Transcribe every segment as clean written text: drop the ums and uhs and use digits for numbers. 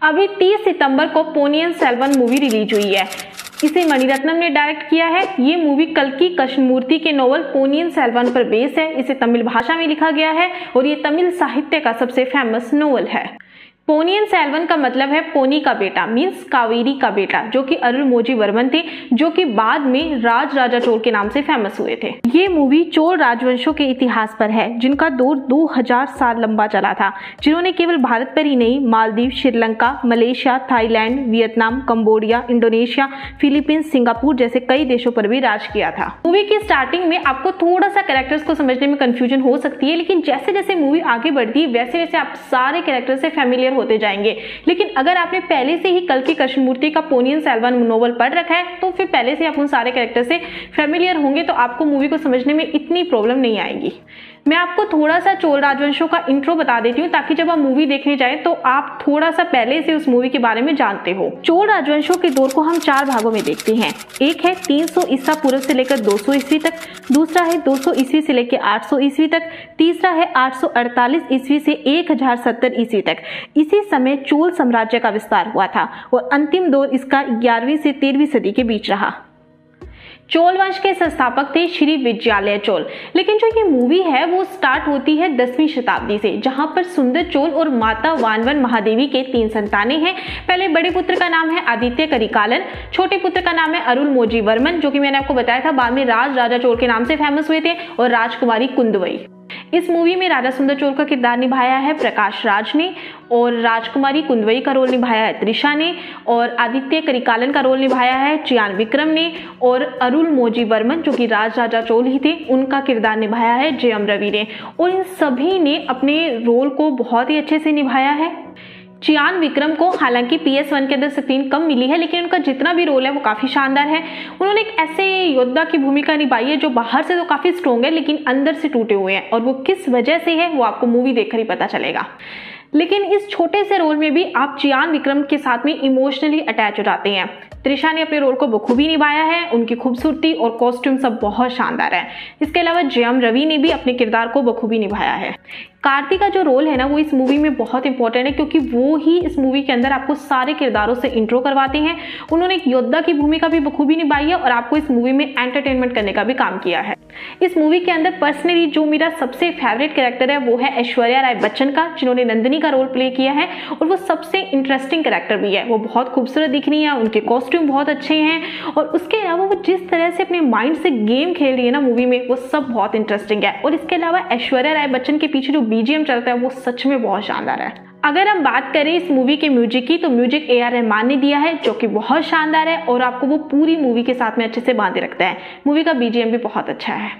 अभी 30 सितंबर को Ponniyin Selvan movie release हुई है। इसे मणिरत्नम ने डायरेक्ट किया है। ये मूवी कल्कि कृष्णमूर्ति के नोवेल पोनियन सेल्वन पर बेस है। इसे तमिल भाषा में लिखा गया है और ये तमिल साहित्य का सबसे फेमस नोवेल है। पोनियन सेल्वन का मतलब है पोनी का बेटा, मीन्स कावेरी का बेटा, जो कि अरुलमोझी वर्मन थे, जो कि बाद में राज राजा चोल के नाम से फेमस हुए थे। ये मूवी चोल राजवंशों के इतिहास पर है, जिनका दौर 2000 साल लंबा चला था, जिन्होंने केवल भारत पर ही नहीं Maldives, Sri Lanka, Malaysia, Thailand, Vietnam, Cambodia, Indonesia, Philippines, Singapore जैसे कई देशों पर भी राज किया था। मूवी की स्टार्टिंग में आपको थोड़ा सा कैरेक्टर्स को समझने में कंफ्यूजन हो सकती है, लेकिन जैसे जैसे मूवी आगे बढ़ती है वैसे वैसे आप सारे कैरेक्टर से फेमिलियर होते जाएंगे। लेकिन अगर आपने पहले से ही कल्कि कृष्णमूर्ति का पोनियन सेल्वन नोवेल पढ़ रखा है तो फिर पहले से आप उन सारे कैरेक्टर से फेमिलियर होंगे, तो आपको मूवी को समझने में इतनी प्रॉब्लम नहीं आएगी। मैं आपको थोड़ा सा चोल राजवंशों का इंट्रो बता देती हूँ, ताकि जब आप मूवी देखने जाए तो आप थोड़ा सा पहले से उस मूवी के बारे में जानते हो। चोल राजवंशों के दौर को हम 4 भागों में देखते हैं। एक है 300 ईसा पूर्व से लेकर 200 ईस्वी तक, दूसरा है 200 ईस्वी से लेकर 800 ईस्वी तक, तीसरा है 848 ईस्वी से 1070 ईस्वी तक। इसी समय चोल साम्राज्य का विस्तार हुआ था और अंतिम दौर इसका 11वीं से 13वीं सदी के बीच रहा। चोल वंश के संस्थापक थे श्री विजयालय चोल। लेकिन जो ये मूवी है वो स्टार्ट होती है 10वीं शताब्दी से, जहां पर सुंदर चोल और माता वानवन महादेवी के 3 संतानें हैं। पहले बड़े पुत्र का नाम है आदित्य करिकालन, छोटे पुत्र का नाम है अरुलमोझी वर्मन, जो कि मैंने आपको बताया था बाद में राज राजा चोल के नाम से फेमस हुए थे, और राजकुमारी कुंदवई। इस मूवी में राजा सुंदर चोल का किरदार निभाया है प्रकाश राज ने, और राजकुमारी कुंदवई का रोल निभाया है त्रिशा ने, और आदित्य करिकालन का रोल निभाया है चियान विक्रम ने, और अरुलमोझी वर्मन जो कि राज राजा चोल ही थे उनका किरदार निभाया है जयम रवि ने। और इन सभी ने अपने रोल को बहुत ही अच्छे से निभाया है। चियान विक्रम को हालांकि PS1 के अंदर स्क्रीन कम मिली है, लेकिन उनका जितना भी रोल है वो काफी शानदार है। उन्होंने एक ऐसे योद्धा की भूमिका निभाई है जो बाहर से तो काफी स्ट्रॉन्ग है लेकिन अंदर से टूटे हुए हैं, और वो किस वजह से है वो आपको मूवी देखकर ही पता चलेगा। लेकिन इस छोटे से रोल में भी आप चियान विक्रम के साथ में इमोशनली अटैच हो जाते हैं। त्रिशा ने अपने रोल को बखूबी निभाया है, उनकी खूबसूरती और कॉस्ट्यूम सब बहुत शानदार है। इसके अलावा जयम रवि ने भी अपने किरदार को बखूबी निभाया है। कार्तिक का जो रोल है ना वो इस मूवी में बहुत इंपॉर्टेंट है, क्योंकि वो ही इस मूवी के अंदर आपको सारे किरदारों से इंट्रो करवाते हैं। उन्होंने एक योद्धा की भूमिका भी बखूबी निभाई है और आपको इस मूवी में एंटरटेनमेंट करने का भी काम किया है। इस मूवी के अंदर पर्सनली जो मेरा सबसे फेवरेट कैरेक्टर है वो है ऐश्वर्या राय बच्चन का, जिन्होंने नंदिनी का रोल प्ले किया है, और वो सबसे इंटरेस्टिंग कैरेक्टर भी है। वो बहुत खूबसूरत दिख रही है, उनके कॉस्ट्यूम बहुत अच्छे हैं, और उसके अलावा वो जिस तरह से अपने माइंड से गेम खेल रही है ना मूवी में, वो सब बहुत इंटरेस्टिंग है। और इसके अलावा ऐश्वर्या राय बच्चन के पीछे जो BGM चलता है वो सच में बहुत शानदार है। अगर हम बात करें इस मूवी के म्यूजिक की, तो म्यूजिक AR रहमान ने दिया है, जो कि बहुत शानदार है और आपको वो पूरी मूवी के साथ में अच्छे से बांधे रखता है। मूवी का BGM भी बहुत अच्छा है।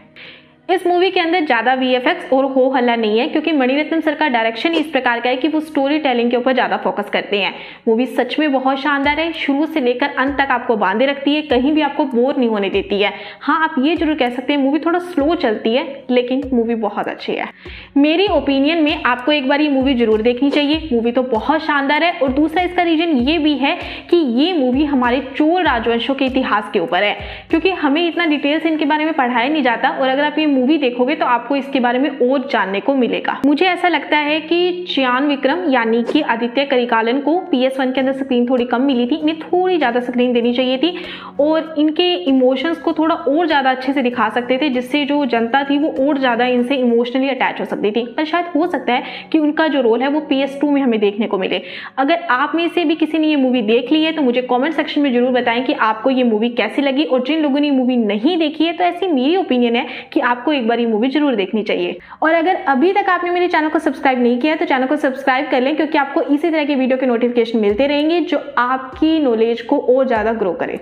इस मूवी के अंदर ज्यादा VFX और हो हल्ला नहीं है, क्योंकि मणिरत्नम सर का डायरेक्शन इस प्रकार का है कि वो स्टोरी टेलिंग के ऊपर ज्यादा फोकस करते हैं। मूवी सच में बहुत शानदार है, शुरू से लेकर अंत तक आपको बांधे रखती है, कहीं भी आपको बोर नहीं होने देती है। हाँ, आप ये जरूर कह सकते हैं मूवी थोड़ा स्लो चलती है, लेकिन मूवी बहुत अच्छी है। मेरी ओपिनियन में आपको एक बार ये मूवी जरूर देखनी चाहिए। मूवी तो बहुत शानदार है, और दूसरा इसका रीजन ये भी है कि ये मूवी हमारे चोल राजवंशों के इतिहास के ऊपर है, क्योंकि हमें इतना डिटेल से इनके बारे में पढ़ाया नहीं जाता, और अगर आप ये मूवी देखोगे तो आपको इसके बारे में और जानने को मिलेगा। मुझे ऐसा लगता है कि चियान विक्रम यानी कि आदित्य करिकालन को PS1 के अंदर स्क्रीन थोड़ी कम मिली थी, इन्हें थोड़ी ज्यादा स्क्रीन देनी चाहिए थी, और इनके इमोशंस को थोड़ा और ज्यादा अच्छे से दिखा सकते थे, जिससे जो जनता थी वो और ज्यादा इनसे इमोशनली अटैच हो सकती थी। पर शायद हो सकता है कि उनका जो रोल है वो PS2 में हमें देखने को मिले। अगर आप में से भी किसी ने ये मूवी देख ली है तो मुझे कॉमेंट सेक्शन में जरूर बताएं कि आपको ये मूवी कैसी लगी, और जिन लोगों ने मूवी नहीं देखी है तो ऐसी मेरी ओपिनियन है कि आपको एक बार ये मूवी जरूर देखनी चाहिए। और अगर अभी तक आपने मेरे चैनल को सब्सक्राइब नहीं किया तो चैनल को सब्सक्राइब कर लें, क्योंकि आपको इसी तरह के वीडियो के नोटिफिकेशन मिलते रहेंगे जो आपकी नॉलेज को और ज्यादा ग्रो करे।